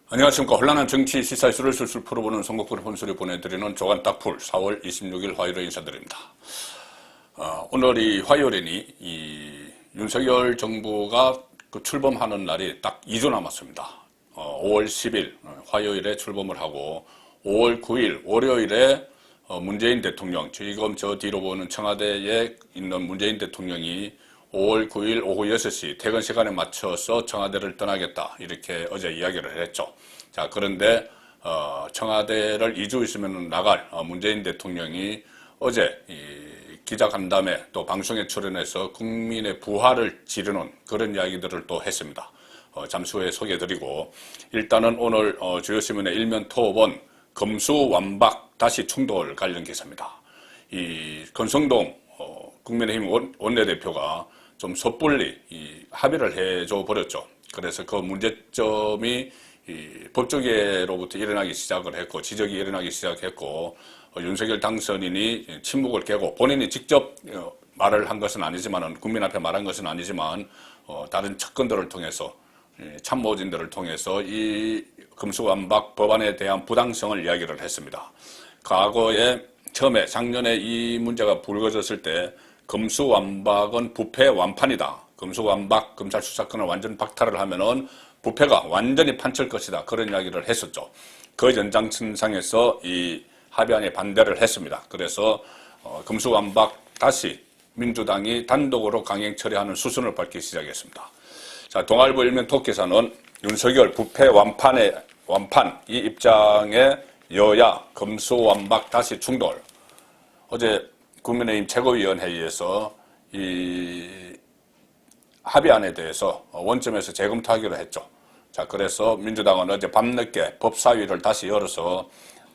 안녕하십니까. 혼란한 정치 시사 이슈를 술술 풀어보는 송곡구를 혼술이 보내드리는 조간 딱풀 4월 26일 화요일에 인사드립니다. 오늘이 화요일이니 이 윤석열 정부가 출범하는 날이 딱 2주 남았습니다. 5월 10일 화요일에 출범을 하고 5월 9일 월요일에 문재인 대통령, 지금 저 뒤로 보는 청와대에 있는 문재인 대통령이 5월 9일 오후 6시 퇴근 시간에 맞춰서 청와대를 떠나겠다 이렇게 어제 이야기를 했죠. 자, 그런데 청와대를 2주 있으면 나갈 문재인 대통령이 어제 기자간담회 또 방송에 출연해서 국민의 부활을 지르는 그런 이야기들을 또 했습니다. 잠시 후에 소개해드리고, 일단은 오늘 주요 신문의 일면 톱은 검수완박 다시 충돌 관련 기사입니다. 이 권성동 국민의힘 원내대표가 좀 섣불리 합의를 해줘 버렸죠. 그래서 그 문제점이 법조계로부터 일어나기 시작을 했고, 지적이 일어나기 시작했고, 윤석열 당선인이 침묵을 깨고 본인이 직접 말을 한 것은 아니지만, 국민 앞에 말한 것은 아니지만, 다른 측근들을 통해서, 참모진들을 통해서 이 검수완박 법안에 대한 부당성을 이야기를 했습니다. 과거에 처음에 작년에 이 문제가 불거졌을 때 검수완박은 부패 완판이다. 검수완박 검찰 수사권을 완전 박탈을 하면은 부패가 완전히 판칠 것이다. 그런 이야기를 했었죠. 그 연장선상에서 이 합의안에 반대를 했습니다. 그래서 검수완박 다시 민주당이 단독으로 강행 처리하는 수순을 밟기 시작했습니다. 자, 동아일보 일면 톱기사는 윤석열 부패 완판 이 입장에 여야 검수완박 다시 충돌. 어제 국민의힘 최고위원회의에서 이 합의안에 대해서 원점에서 재검토하기로 했죠. 자, 그래서 민주당은 어제 밤늦게 법사위를 다시 열어서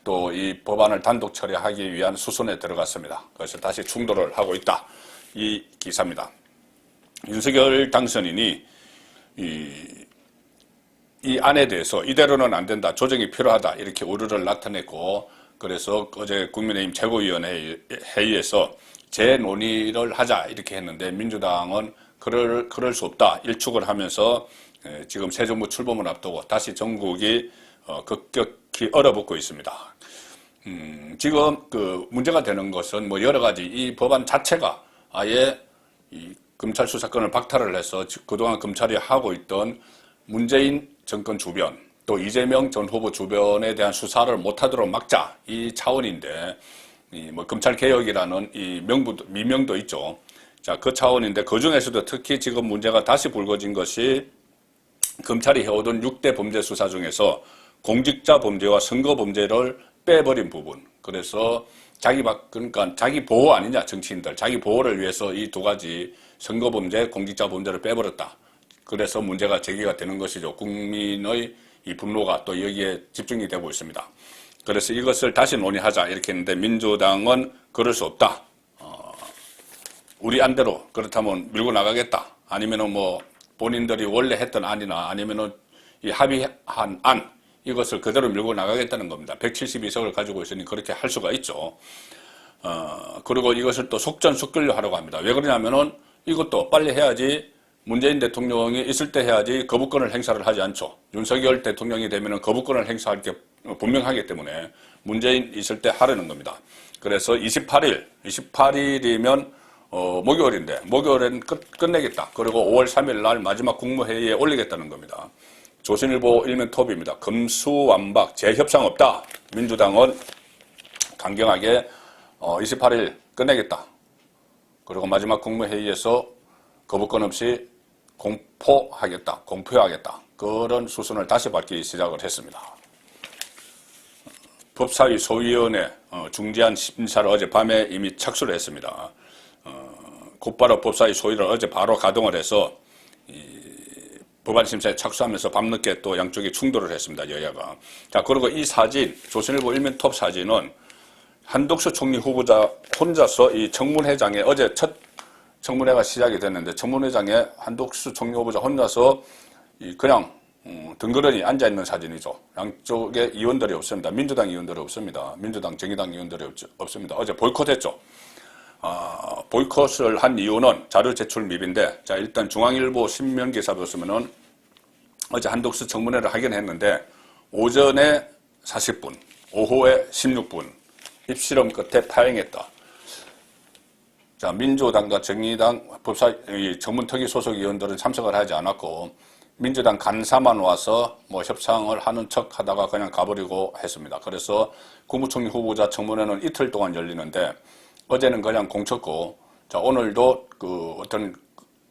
또 이 법안을 단독 처리하기 위한 수순에 들어갔습니다. 그래서 다시 충돌을 하고 있다. 이 기사입니다. 윤석열 당선인이 이 안에 대해서 이대로는 안 된다, 조정이 필요하다 이렇게 우려를 나타냈고, 그래서 어제 국민의힘 최고위원회 회의에서 재논의를 하자 이렇게 했는데 민주당은 그럴 수 없다 일축을 하면서 지금 새 정부 출범을 앞두고 다시 전국이 급격히 얼어붙고 있습니다. 지금 그 문제가 되는 것은 뭐 여러 가지 이 법안 자체가 아예 이 검찰 수사권을 박탈을 해서 그동안 검찰이 하고 있던 문재인 정권 주변 또 이재명 전 후보 주변에 대한 수사를 못하도록 막자 이 차원인데, 뭐 검찰 개혁이라는 이 미명도 있죠. 자, 그 차원인데 그 중에서도 특히 지금 문제가 다시 불거진 것이 검찰이 해오던 6대 범죄 수사 중에서 공직자 범죄와 선거 범죄를 빼버린 부분. 그래서 그러니까 자기 보호 아니냐, 정치인들 자기 보호를 위해서 이 두 가지 선거 범죄, 공직자 범죄를 빼버렸다. 그래서 문제가 제기가 되는 것이죠. 국민의 이 분노가 또 여기에 집중이 되고 있습니다. 그래서 이것을 다시 논의하자 이렇게 했는데 민주당은 그럴 수 없다. 우리 안대로 그렇다면 밀고 나가겠다. 아니면은 뭐 본인들이 원래 했던 안이나 아니면은 이 합의한 안 이것을 그대로 밀고 나가겠다는 겁니다. 172석을 가지고 있으니 그렇게 할 수가 있죠. 그리고 이것을 또 속전속결로 하려고 합니다. 왜 그러냐면은 이것도 빨리 해야지, 문재인 대통령이 있을 때 해야지 거부권을 행사를 하지 않죠. 윤석열 대통령이 되면은 거부권을 행사할 게 분명하기 때문에 문재인 있을 때 하려는 겁니다. 그래서 28일이면 목요일인데 목요일엔 끝내겠다. 그리고 5월 3일 날 마지막 국무회의에 올리겠다는 겁니다. 조선일보 일면 톱입니다. 검수완박 재협상 없다. 민주당은 강경하게 28일 끝내겠다. 그리고 마지막 국무회의에서 거부권 없이 공표하겠다. 그런 수순을 다시 밟기 시작을 했습니다. 법사위 소위원회 중재안 심사를 어젯밤에 이미 착수를 했습니다. 곧바로 법사위 소위를 어제 바로 가동을 해서 법안 심사에 착수하면서 밤늦게 또 양쪽이 충돌을 했습니다. 여야가. 자, 그리고 이 사진, 조선일보 일면 톱 사진은 한덕수 총리 후보자 혼자서 이 청문회장에 어제 첫 청문회가 시작이 됐는데 청문회장에 한덕수 총리 후보자 혼자서 그냥 덩그러니 앉아있는 사진이죠. 양쪽에 의원들이 없습니다. 민주당 의원들이 없습니다. 민주당, 정의당 의원들이 없습니다. 어제 보이콧했죠. 보이콧을 한 이유는 자료 제출 미비인데, 자, 일단 중앙일보 신문 기사 보시면은 어제 한덕수 청문회를 하긴 했는데 오전에 40분, 오후에 16분 입실험 끝에 파행했다. 자, 민주당과 정의당 정문특위 소속 의원들은 참석을 하지 않았고 민주당 간사만 와서 뭐 협상을 하는 척 하다가 그냥 가버리고 했습니다. 그래서 국무총리 후보자 청문회는 이틀 동안 열리는데 어제는 그냥 공쳤고, 자, 오늘도 그 어떤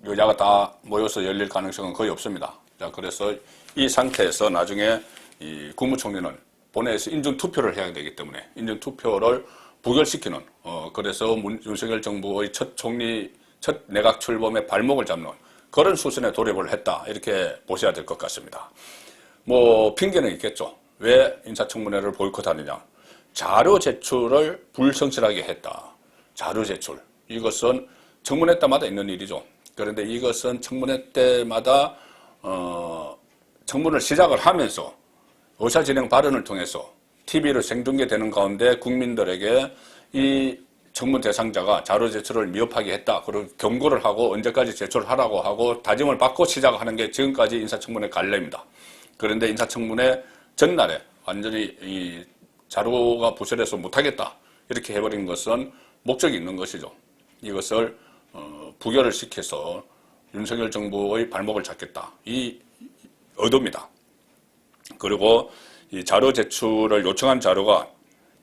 여야가 다 모여서 열릴 가능성은 거의 없습니다. 자, 그래서 이 상태에서 나중에 이 국무총리는 본회의에서 인준투표를 해야 되기 때문에 인준투표를 부결시키는, 그래서 윤석열 정부의 첫 내각 출범의 발목을 잡는 그런 수순에 돌입을 했다. 이렇게 보셔야 될 것 같습니다. 뭐, 핑계는 있겠죠. 왜 인사청문회를 보이콧하느냐. 자료 제출을 불성실하게 했다. 자료 제출. 이것은 청문회 때마다 있는 일이죠. 그런데 이것은 청문회 때마다, 청문을 시작을 하면서 의사진행 발언을 통해서 TV로 생중계되는 가운데 국민들에게 이 청문 대상자가 자료 제출을 미흡하게 했다. 그리고 경고를 하고 언제까지 제출하라고 하고 다짐을 받고 시작하는 게 지금까지 인사청문회 관례입니다. 그런데 인사청문회 전날에 완전히 이 자료가 부실해서 못하겠다. 이렇게 해버린 것은 목적이 있는 것이죠. 이것을 부결을 시켜서 윤석열 정부의 발목을 잡겠다. 이 의도입니다. 그리고 이 자료 제출을 요청한 자료가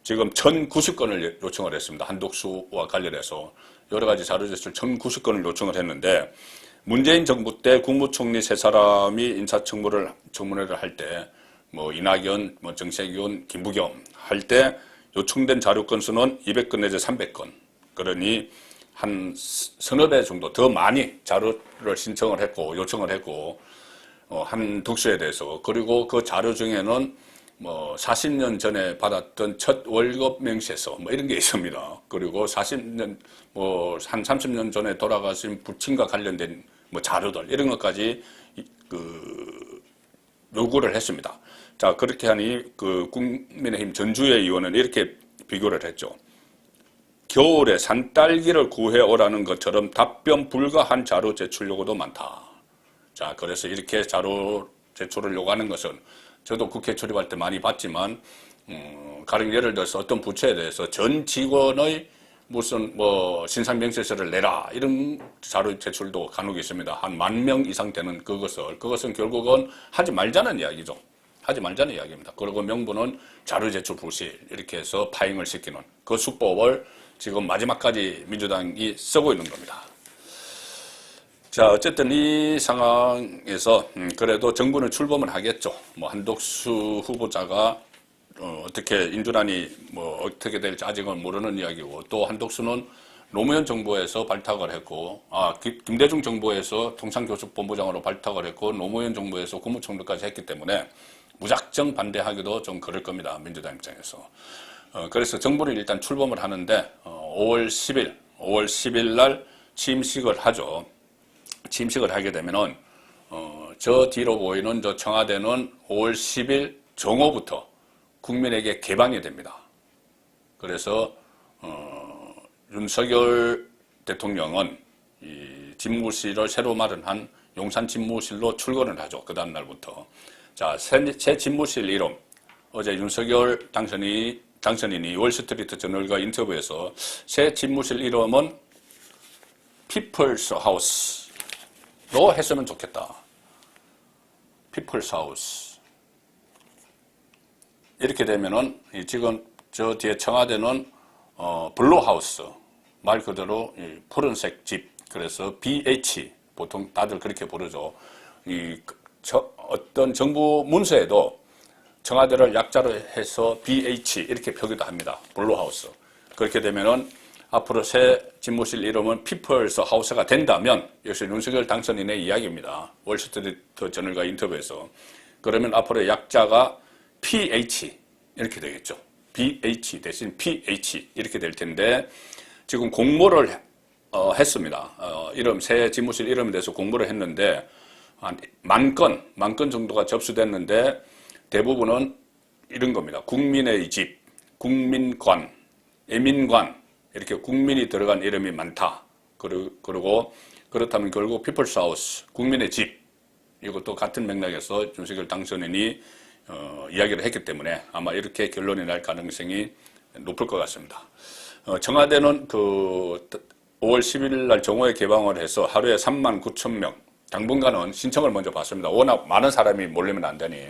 지금 1090건을 요청을 했습니다. 한독수와 관련해서 여러 가지 자료 제출 1090건을 요청을 했는데 문재인 정부 때 국무총리 세 사람이 인사청문회를 할 때 뭐 이낙연, 뭐 정세균, 김부겸 할 때 요청된 자료 건수는 200건 내지 300건. 그러니 한 서너 배 정도 더 많이 자료를 신청을 했고 요청을 했고 한 독수에 대해서. 그리고 그 자료 중에는 뭐 40년 전에 받았던 첫 월급 명세서 뭐 이런 게 있습니다. 그리고 40년 뭐 한 30년 전에 돌아가신 부친과 관련된 뭐 자료들 이런 것까지 그 요구를 했습니다. 자, 그렇게 하니 그 국민의힘 전주의 의원은 이렇게 비교를 했죠. 겨울에 산딸기를 구해오라는 것처럼 답변 불가한 자료 제출 요구도 많다. 자, 그래서 이렇게 자료 제출을 요구하는 것은 저도 국회 출입할 때 많이 봤지만, 가령 예를 들어서 어떤 부처에 대해서 전 직원의 무슨 뭐 신상명세서를 내라 이런 자료 제출도 간혹 있습니다. 한 10,000명 이상 되는 그것은 결국은 하지 말자는 이야기죠. 하지 말자는 이야기입니다. 그리고 명분은 자료 제출 불실 이렇게 해서 파행을 시키는 그 수법을 지금 마지막까지 민주당이 쓰고 있는 겁니다. 자, 어쨌든 이 상황에서 그래도 정부는 출범을 하겠죠. 뭐 한독수 후보자가 어떻게 인준안이 뭐 어떻게 될지 아직은 모르는 이야기고, 또 한독수는 노무현 정부에서 발탁을 했고, 김대중 정부에서 통상교섭본부장으로 발탁을 했고, 노무현 정부에서 국무총리까지 했기 때문에 무작정 반대하기도 좀 그럴 겁니다. 민주당 입장에서. 그래서 정부는 일단 출범을 하는데 5월 10일 날 취임식을 하죠. 취임식을 하게 되면은 저 뒤로 보이는 저 청와대는 5월 10일 정오부터 국민에게 개방이 됩니다. 그래서 윤석열 대통령은 이 집무실을 새로 마련한 용산 집무실로 출근을 하죠. 그 다음 날부터. 자, 새 집무실 이름, 어제 윤석열 당선인이 월스트리트 저널과 인터뷰에서 새 집무실 이름은 피플스 하우스로 했으면 좋겠다. 피플스 하우스. 이렇게 되면은 지금 저 뒤에 청와대는 블루 하우스, 말 그대로 푸른색 집. 그래서 BH, 보통 다들 그렇게 부르죠. 어떤 정부 문서에도 청와대를 약자로 해서 BH 이렇게 표기도 합니다. 블루하우스. 그렇게 되면은 앞으로 새 집무실 이름은 피플스 하우스가 된다면, 역시 윤석열 당선인의 이야기입니다. 월스트리트 저널과 인터뷰에서. 그러면 앞으로 약자가 PH 이렇게 되겠죠. BH 대신 PH 이렇게 될 텐데, 지금 공모를 했습니다. 새 집무실 이름에 대해서 공모를 했는데 한 10,000건 정도가 접수됐는데 대부분은 이런 겁니다. 국민의 집, 국민관, 애민관 이렇게 국민이 들어간 이름이 많다. 그리고 그렇다면 결국 피플스 하우스, 국민의 집, 이것도 같은 맥락에서 윤석열 당선인이 이야기를 했기 때문에 아마 이렇게 결론이 날 가능성이 높을 것 같습니다. 청와대는 그 5월 10일 날 정오에 개방을 해서 하루에 39,000명, 당분간은 신청을 먼저 받습니다. 워낙 많은 사람이 몰리면 안 되니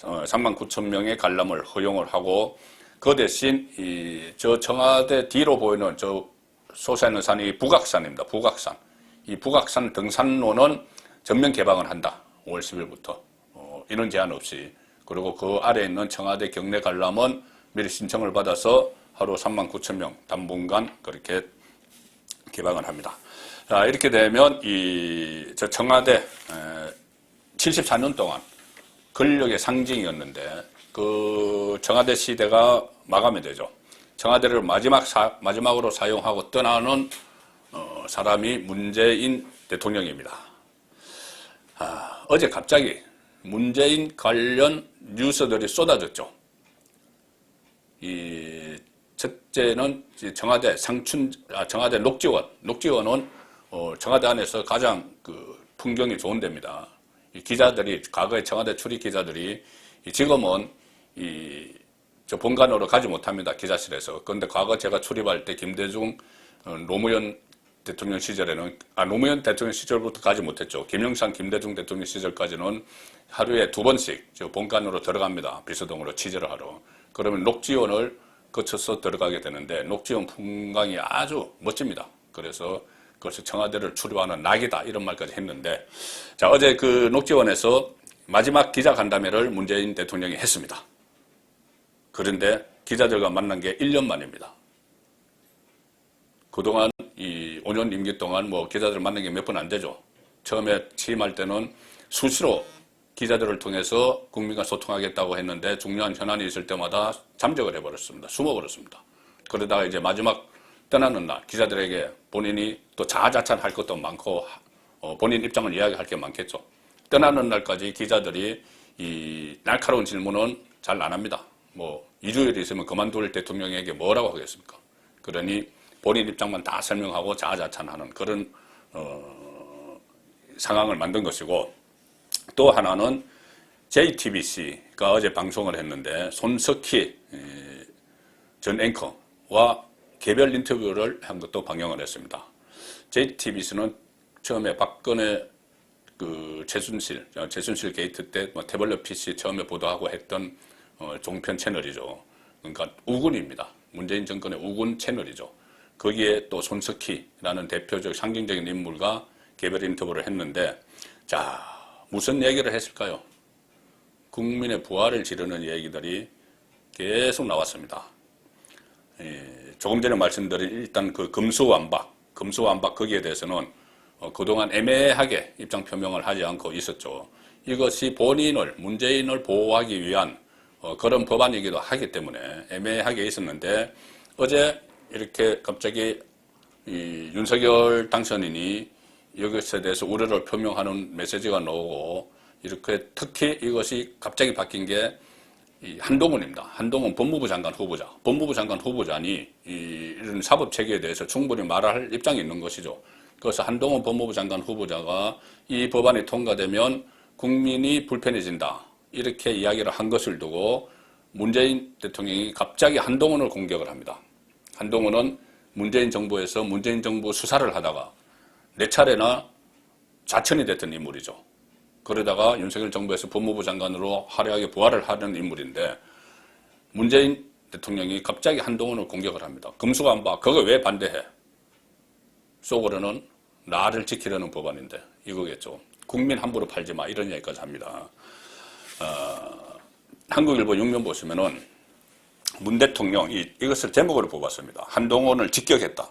39,000명의 관람을 허용을 하고, 그 대신 저 청와대 뒤로 보이는 저 솟아있는 산이 북악산입니다. 북악산. 이 북악산 등산로는 전면 개방을 한다. 5월 10일부터. 인원 제한 없이. 그리고 그 아래에 있는 청와대 경내 관람은 미리 신청을 받아서 하루 39,000명 당분간 그렇게 개방을 합니다. 자, 이렇게 되면 저 청와대 74년 동안 권력의 상징이었는데 그 청와대 시대가 마감이 되죠. 청와대를 마지막으로 사용하고 떠나는 사람이 문재인 대통령입니다. 어제 갑자기 문재인 관련 뉴스들이 쏟아졌죠. 첫째는 청와대 청와대 녹지원은 청와대 안에서 가장 그 풍경이 좋은 데입니다. 이 기자들이, 과거에 청와대 출입 기자들이 지금은 저 본관으로 가지 못합니다. 기자실에서. 그런데 과거 제가 출입할 때 김대중 노무현 대통령 시절에는, 노무현 대통령 시절부터 가지 못했죠. 김영삼 김대중 대통령 시절까지는 하루에 2번씩 저 본관으로 들어갑니다. 비서동으로 취재를 하러. 그러면 녹지원을 거쳐서 들어가게 되는데 녹지원 풍광이 아주 멋집니다. 그래서 그것이 청와대를 출입하는 낙이다 이런 말까지 했는데, 자, 어제 그 녹지원에서 마지막 기자간담회를 문재인 대통령이 했습니다. 그런데 기자들과 만난 게 1년 만입니다. 그동안 이 5년 임기 동안 뭐 기자들 만난 게 몇 번 안 되죠. 처음에 취임할 때는 수시로 기자들을 통해서 국민과 소통하겠다고 했는데 중요한 현안이 있을 때마다 잠적을 해버렸습니다. 숨어버렸습니다. 그러다가 이제 마지막 떠나는 날 기자들에게 본인이 또 자아자찬할 것도 많고 본인 입장을 이야기할 게 많겠죠. 떠나는 날까지 기자들이 이 날카로운 질문은 잘 안 합니다. 뭐 2주일이 있으면 그만둘 대통령에게 뭐라고 하겠습니까? 그러니 본인 입장만 다 설명하고 자아자찬하는 그런 상황을 만든 것이고, 또 하나는 JTBC가 어제 방송을 했는데 손석희 전 앵커와 개별 인터뷰를 한 것도 방영을 했습니다. JTBC는 처음에 박근혜 그 최순실 게이트 때 뭐 태블릿 PC 처음에 보도하고 했던 종편 채널이죠. 그러니까 우군입니다. 문재인 정권의 우군 채널이죠. 거기에 또 손석희라는 대표적 상징적인 인물과 개별 인터뷰를 했는데, 자, 무슨 얘기를 했을까요? 국민의 부활을 지르는 얘기들이 계속 나왔습니다. 조금 전에 말씀드린 일단 그 금수완박 거기에 대해서는 그동안 애매하게 입장 표명을 하지 않고 있었죠. 이것이 문재인을 보호하기 위한 그런 법안이기도 하기 때문에 애매하게 있었는데, 어제 이렇게 갑자기 윤석열 당선인이 이것에 대해서 우려를 표명하는 메시지가 나오고, 이렇게 특히 이것이 갑자기 바뀐 게 한동훈입니다. 한동훈 법무부 장관 후보자. 법무부 장관 후보자니 이런 사법 체계에 대해서 충분히 말할 입장이 있는 것이죠. 그래서 한동훈 법무부 장관 후보자가 이 법안이 통과되면 국민이 불편해진다, 이렇게 이야기를 한 것을 두고 문재인 대통령이 갑자기 한동훈을 공격을 합니다. 한동훈은 문재인 정부에서 문재인 정부 수사를 하다가 4차례나 좌천이 됐던 인물이죠. 그러다가 윤석열 정부에서 법무부 장관으로 화려하게 부활을 하는 인물인데, 문재인 대통령이 갑자기 한동훈을 공격을 합니다. 금수관박, 그거 왜 반대해? 속으로는 나를 지키려는 법안인데 이거겠죠. 국민 함부로 팔지 마, 이런 얘기까지 합니다. 한국일보 6면 보시면은 문 대통령 이것을 제목으로 뽑았습니다. 한동훈을 직격했다.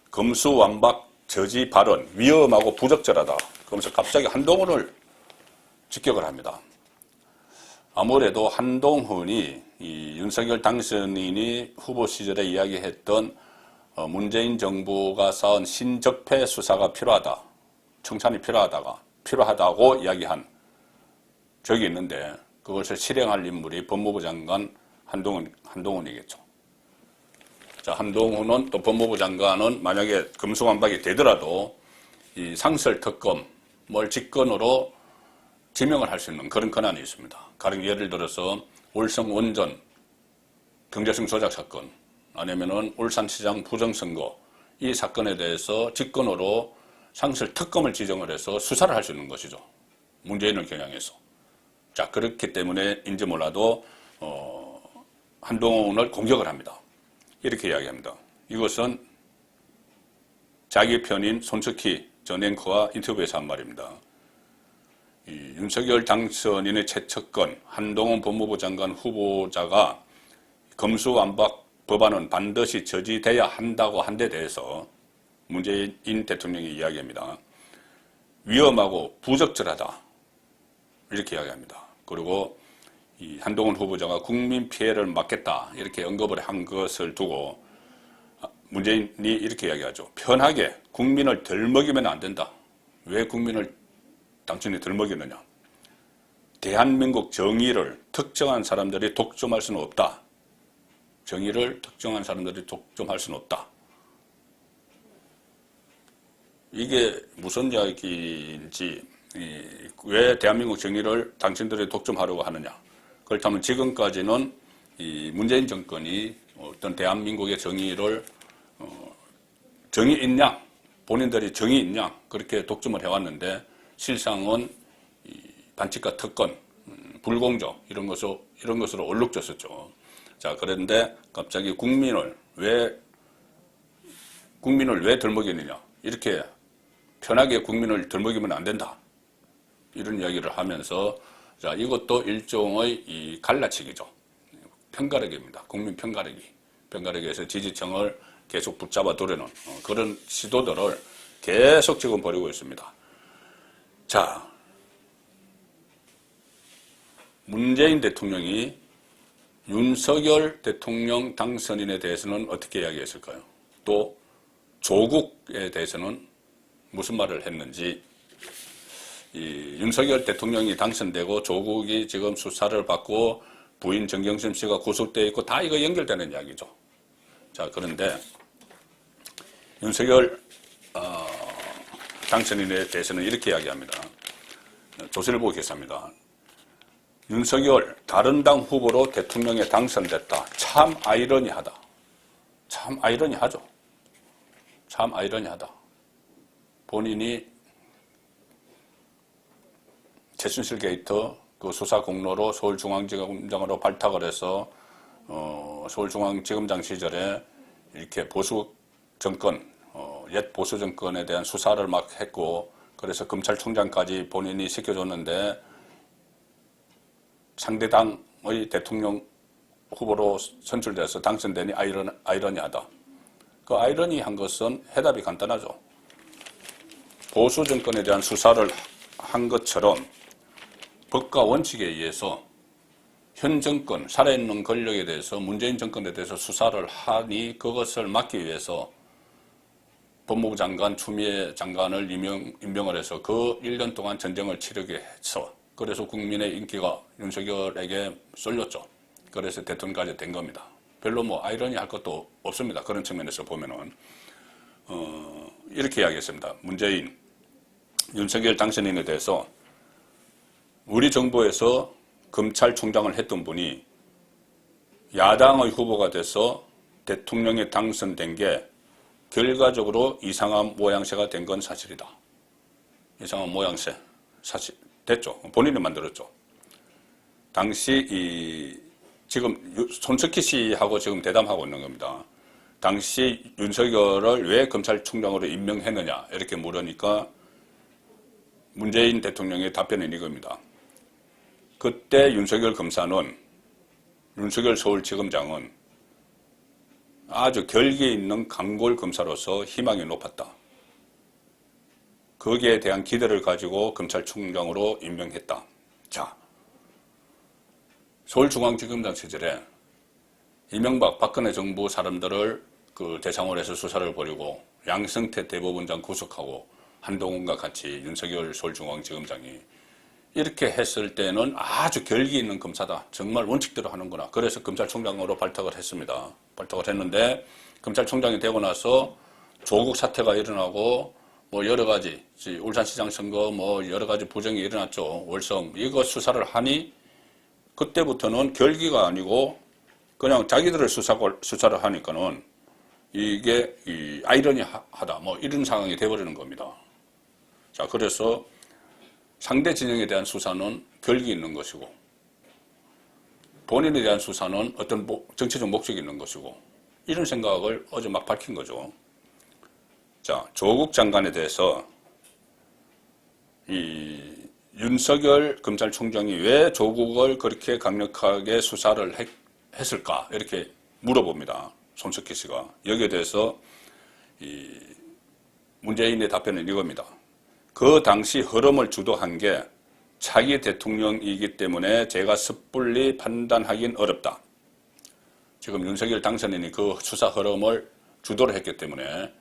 금수완박 저지 발언 위험하고 부적절하다. 그러면서 갑자기 한동훈을 직격을 합니다. 아무래도 한동훈이 윤석열 당선인이 후보 시절에 이야기했던 문재인 정부가 쌓은 신적폐 수사가 필요하다, 청산이 필요하다고 이야기한 적이 있는데, 그것을 실행할 인물이 법무부 장관 한동훈이겠죠. 자, 한동훈은 또 법무부 장관은 만약에 금수완박이 되더라도 이 상설 특검을 직권으로 지명을 할 수 있는 그런 권한이 있습니다. 가령 예를 들어서 울성 원전 경제성 조작 사건, 아니면은 울산시장 부정선거, 이 사건에 대해서 직권으로 상설 특검을 지정을 해서 수사를 할 수 있는 것이죠. 문재인을 겨냥해서. 자, 그렇기 때문에 인지 몰라도 한동훈을 공격을 합니다. 이렇게 이야기합니다. 이것은 자기 편인 손석희 전 앵커와 인터뷰에서 한 말입니다. 윤석열 당선인의 최측근 한동훈 법무부 장관 후보자가 검수완박 법안은 반드시 저지돼야 한다고 한 데 대해서 문재인 대통령이 이야기합니다. 위험하고 부적절하다. 이렇게 이야기합니다. 그리고 이 한동훈 후보자가 국민 피해를 막겠다. 이렇게 언급을 한 것을 두고 문재인이 이렇게 이야기하죠. 편하게 국민을 덜 먹이면 안 된다. 왜 국민을 당신이 덜 먹이느냐. 대한민국 정의를 특정한 사람들이 독점할 수는 없다. 정의를 특정한 사람들이 독점할 수는 없다. 이게 무슨 이야기인지, 왜 대한민국 정의를 당신들이 독점하려고 하느냐. 그렇다면 지금까지는 이 문재인 정권이 어떤 대한민국의 정의를 정의 있냐, 본인들이 정의 있냐 그렇게 독점을 해왔는데 실상은 반칙과 특권, 불공정 이런 것으로 얼룩졌었죠. 자, 그런데 갑자기 국민을 왜 덜먹이느냐. 이렇게 편하게 국민을 덜먹이면 안 된다. 이런 이야기를 하면서, 자, 이것도 일종의 이 갈라치기죠. 편가르기입니다. 국민 편가르기. 편가르기에서 지지층을 계속 붙잡아 두려는 그런 시도들을 계속 지금 벌이고 있습니다. 자, 문재인 대통령이 윤석열 대통령 당선인에 대해서는 어떻게 이야기했을까요? 또 조국에 대해서는 무슨 말을 했는지, 이 윤석열 대통령이 당선되고 조국이 지금 수사를 받고 부인 정경심 씨가 구속되어 있고 다 이거 연결되는 이야기죠. 자, 그런데 윤석열 당선인에 대해서는 이렇게 이야기합니다. 조선일보 기사입니다. 윤석열 다른 당 후보로 대통령에 당선됐다. 참 아이러니하다. 참 아이러니하죠. 참 아이러니하다. 본인이 최순실 게이트 그 수사 공로로 서울중앙지검장으로 발탁을 해서 서울중앙지검장 시절에 이렇게 보수 정권, 옛 보수 정권에 대한 수사를 막 했고, 그래서 검찰총장까지 본인이 시켜줬는데 상대당의 대통령 후보로 선출돼서 당선되니 아이러니하다. 그 아이러니한 것은 해답이 간단하죠. 보수 정권에 대한 수사를 한 것처럼 법과 원칙에 의해서 현 정권, 살아있는 권력에 대해서 문재인 정권에 대해서 수사를 하니 그것을 막기 위해서 법무부 장관, 추미애 장관을 임명을 해서 그 1년 동안 전쟁을 치르게 해서 그래서 국민의 인기가 윤석열에게 쏠렸죠. 그래서 대통령까지 된 겁니다. 별로 뭐 아이러니할 것도 없습니다. 그런 측면에서 보면은 이렇게 이야기했습니다. 문재인, 윤석열 당선인에 대해서 우리 정부에서 검찰총장을 했던 분이 야당의 후보가 돼서 대통령에 당선된 게 결과적으로 이상한 모양새가 된 건 사실이다. 이상한 모양새 사실 됐죠. 본인이 만들었죠. 당시 지금 손석희 씨하고 지금 대담하고 있는 겁니다. 당시 윤석열을 왜 검찰총장으로 임명했느냐 이렇게 물으니까 문재인 대통령의 답변은 이겁니다. 그때 윤석열 검사는, 윤석열 서울지검장은 아주 결기에 있는 강골 검사로서 희망이 높았다. 거기에 대한 기대를 가지고 검찰총장으로 임명했다. 자, 서울중앙지검장 시절에 이명박, 박근혜 정부 사람들을 그 대상으로 해서 수사를 벌이고 양승태 대법원장 구속하고 한동훈과 같이 윤석열 서울중앙지검장이 이렇게 했을 때는 아주 결기 있는 검사다. 정말 원칙대로 하는구나. 그래서 검찰총장으로 발탁을 했습니다. 발탁을 했는데 검찰총장이 되고 나서 조국 사태가 일어나고 뭐 여러 가지 울산시장 선거 뭐 여러 가지 부정이 일어났죠. 월성 이거 수사를 하니 그때부터는 결기가 아니고 그냥 자기들을 수사를 하니까는 이게 아이러니하다 뭐 이런 상황이 돼버리는 겁니다. 자, 그래서 상대 진영에 대한 수사는 결기 있는 것이고 본인에 대한 수사는 어떤 정치적 목적이 있는 것이고 이런 생각을 어제 막 밝힌 거죠. 자, 조국 장관에 대해서 이 윤석열 검찰총장이 왜 조국을 그렇게 강력하게 수사를 했을까 이렇게 물어봅니다. 손석희 씨가. 여기에 대해서 문재인의 답변은 이겁니다. 그 당시 흐름을 주도한 게 차기 대통령이기 때문에 제가 섣불리 판단하긴 어렵다. 지금 윤석열 당선인이 그 수사 흐름을 주도를 했기 때문에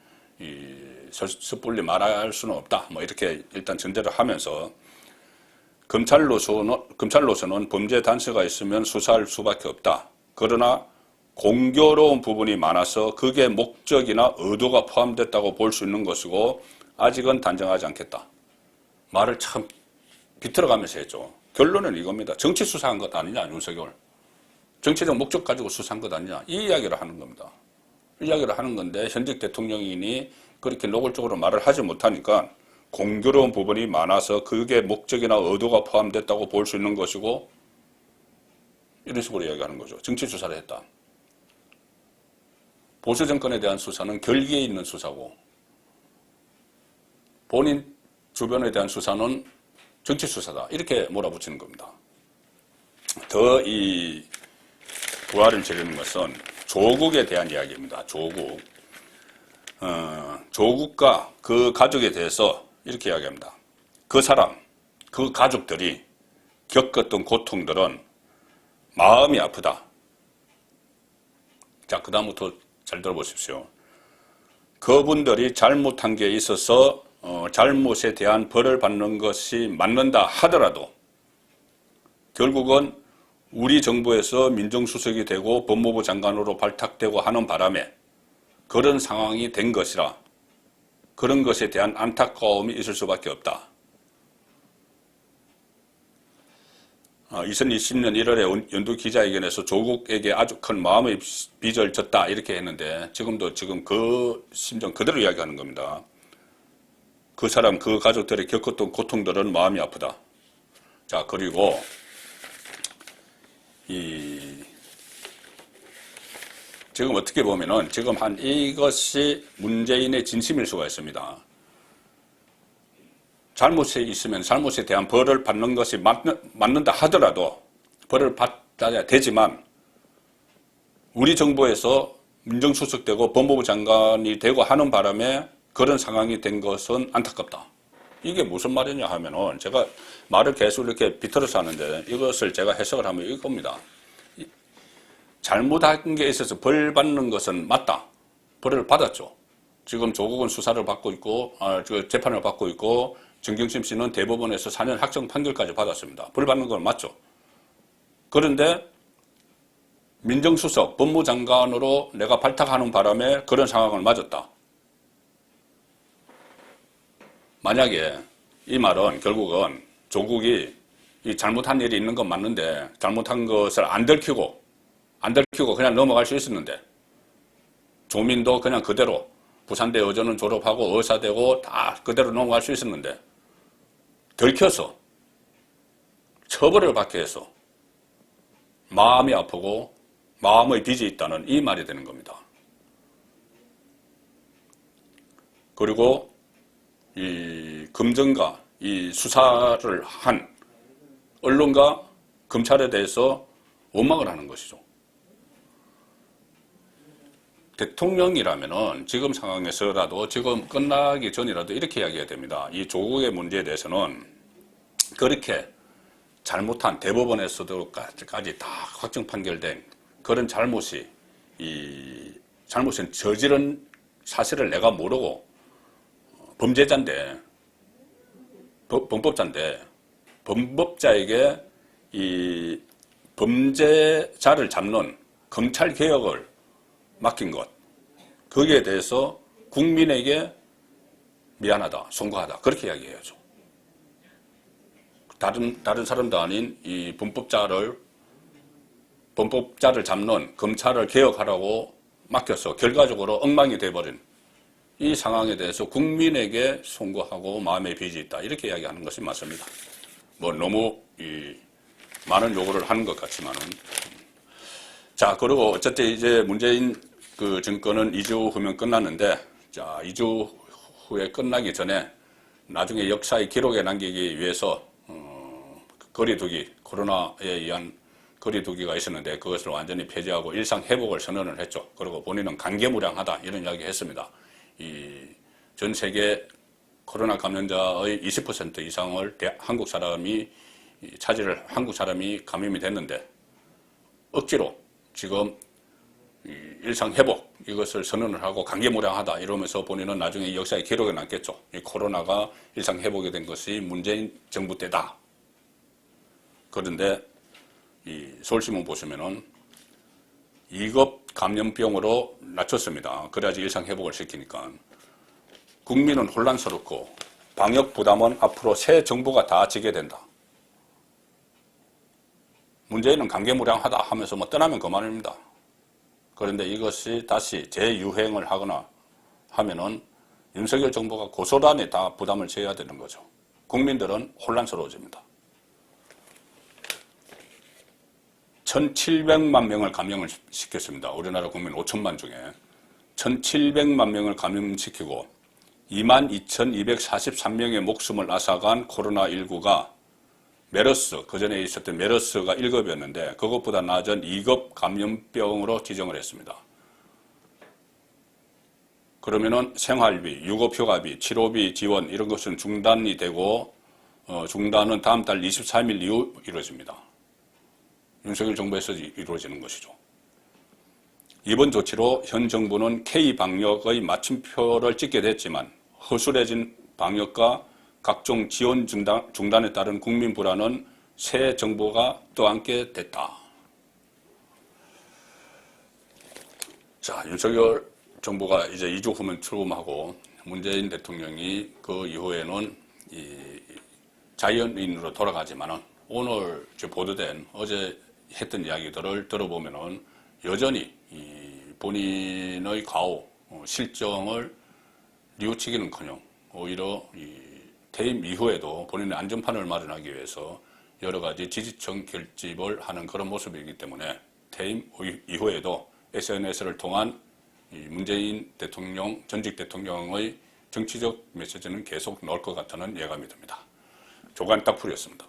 섣불리 말할 수는 없다. 뭐 이렇게 일단 전제를 하면서 검찰로서는 범죄 단서가 있으면 수사할 수밖에 없다. 그러나 공교로운 부분이 많아서 그게 목적이나 의도가 포함됐다고 볼 수 있는 것이고 아직은 단정하지 않겠다. 말을 참 비틀어가면서 했죠. 결론은 이겁니다. 정치 수사한 것 아니냐, 윤석열. 정치적 목적 가지고 수사한 것 아니냐. 이 이야기를 하는 겁니다. 이 이야기를 하는 건데 현직 대통령이니 그렇게 노골적으로 말을 하지 못하니까 공교로운 부분이 많아서 그게 목적이나 의도가 포함됐다고 볼 수 있는 것이고 이런 식으로 이야기하는 거죠. 정치 수사를 했다. 보수 정권에 대한 수사는 결기에 있는 수사고 본인 주변에 대한 수사는 정치 수사다. 이렇게 몰아붙이는 겁니다. 더 이 부활을 지르는 것은 조국에 대한 이야기입니다. 조국. 조국과 그 가족에 대해서 이렇게 이야기합니다. 그 사람, 그 가족들이 겪었던 고통들은 마음이 아프다. 자, 그 다음부터 잘 들어보십시오. 그분들이 잘못한 게 있어서 잘못에 대한 벌을 받는 것이 맞는다 하더라도 결국은 우리 정부에서 민정수석이 되고 법무부 장관으로 발탁되고 하는 바람에 그런 상황이 된 것이라 그런 것에 대한 안타까움이 있을 수밖에 없다. 2020년 1월에 연두 기자회견에서 조국에게 아주 큰 마음의 빚을 졌다 이렇게 했는데 지금 그 심정 그대로 이야기하는 겁니다. 그 사람, 그 가족들이 겪었던 고통들은 마음이 아프다. 자, 그리고 지금 어떻게 보면은 지금 이것이 문재인의 진심일 수가 있습니다. 잘못이 있으면 잘못에 대한 벌을 받는 것이 맞는다 하더라도 벌을 받아야 되지만 우리 정부에서 민정수석되고 법무부 장관이 되고 하는 바람에 그런 상황이 된 것은 안타깝다. 이게 무슨 말이냐 하면은 제가 말을 계속 이렇게 비틀어서 하는데 이것을 제가 해석을 하면 이겁니다. 잘못한 게 있어서 벌 받는 것은 맞다. 벌을 받았죠. 지금 조국은 수사를 받고 있고 재판을 받고 있고 정경심 씨는 대법원에서 4년 확정 판결까지 받았습니다. 벌 받는 건 맞죠. 그런데 민정수석, 법무장관으로 내가 발탁하는 바람에 그런 상황을 맞았다. 만약에 이 말은 결국은 조국이 이 잘못한 일이 있는 건 맞는데 잘못한 것을 안 들키고 그냥 넘어갈 수 있었는데 조민도 그냥 그대로 부산대 의전은 졸업하고 의사되고 다 그대로 넘어갈 수 있었는데 들켜서 처벌을 받게 해서 마음이 아프고 마음의 빚이 있다는 이 말이 되는 겁니다. 그리고 이 검증과 이 수사를 한 언론과 검찰에 대해서 원망을 하는 것이죠. 대통령이라면은 지금 상황에서라도 지금 끝나기 전이라도 이렇게 이야기해야 됩니다. 이 조국의 문제에 대해서는 그렇게 잘못한 대법원에서도까지 다 확정 판결된 그런 잘못은 저지른 사실을 내가 모르고 범죄자인데 범법자인데 범법자에게 이 범죄자를 잡는 검찰 개혁을 맡긴 것 거기에 대해서 국민에게 미안하다, 송구하다 그렇게 이야기해야죠. 다른 사람도 아닌 이 범법자를 잡는 검찰을 개혁하라고 맡겨서 결과적으로 엉망이 돼버린 이 상황에 대해서 국민에게 송구하고 마음의 빚이 있다 이렇게 이야기하는 것이 맞습니다. 뭐 너무 많은 요구를 하는 것 같지만은 자 그리고 어쨌든 이제 문재인 그 정권은 2주 후면 끝났는데 자 2주 후에 끝나기 전에 나중에 역사의 기록에 남기기 위해서 거리두기 코로나에 의한 거리두기가 있었는데 그것을 완전히 폐지하고 일상 회복을 선언을 했죠. 그리고 본인은 강개무량하다 이런 이야기 했습니다. 전 세계 코로나 감염자의 20% 이상을 한국 사람이 감염이 됐는데 억지로 지금 일상 회복 이것을 선언을 하고 강개무량하다 이러면서 본인은 나중에 역사의 기록에 남겠죠. 이 코로나가 일상 회복이 된 것이 문재인 정부 때다. 그런데 이 서울신문 보시면은 2급 감염병으로 낮췄습니다. 그래야지 일상 회복을 시키니까. 국민은 혼란스럽고 방역 부담은 앞으로 새 정부가 다 지게 된다. 문재인은 강개무량하다 하면서 뭐 떠나면 그만입니다. 그런데 이것이 다시 재유행을 하거나 하면은 윤석열 정부가 고스란히 다 부담을 져야 되는 거죠. 국민들은 혼란스러워집니다. 1,700만 명을 감염을 시켰습니다. 우리나라 국민 5천만 중에 1,700만 명을 감염시키고 22,243명의 목숨을 앗아간 코로나19가 메르스, 그전에 있었던 메르스가 1급이었는데 그것보다 낮은 2급 감염병으로 지정을 했습니다. 그러면은 생활비, 유급휴가비, 치료비 지원 이런 것은 중단이 되고 중단은 다음 달 23일 이후 이루어집니다. 윤석열 정부에서 이루어지는 것이죠. 이번 조치로 현 정부는 K방역의 마침표를 찍게 됐지만 허술해진 방역과 각종 지원 중단에 따른 국민 불안은 새 정부가 떠안게 됐다. 자, 윤석열 정부가 이제 2주 후면 출범하고 문재인 대통령이 그 이후에는 자연인으로 돌아가지만은 오늘 보도된 어제 했던 이야기들을 들어보면은 여전히 본인의 가오, 실정을 뉘우치기는커녕 오히려 퇴임 이후에도 본인의 안전판을 마련하기 위해서 여러 가지 지지층 결집을 하는 그런 모습이기 때문에 퇴임 이후에도 SNS를 통한 문재인 대통령, 전직 대통령의 정치적 메시지는 계속 나올 것 같다는 예감이 듭니다. 조간 딱풀이었습니다.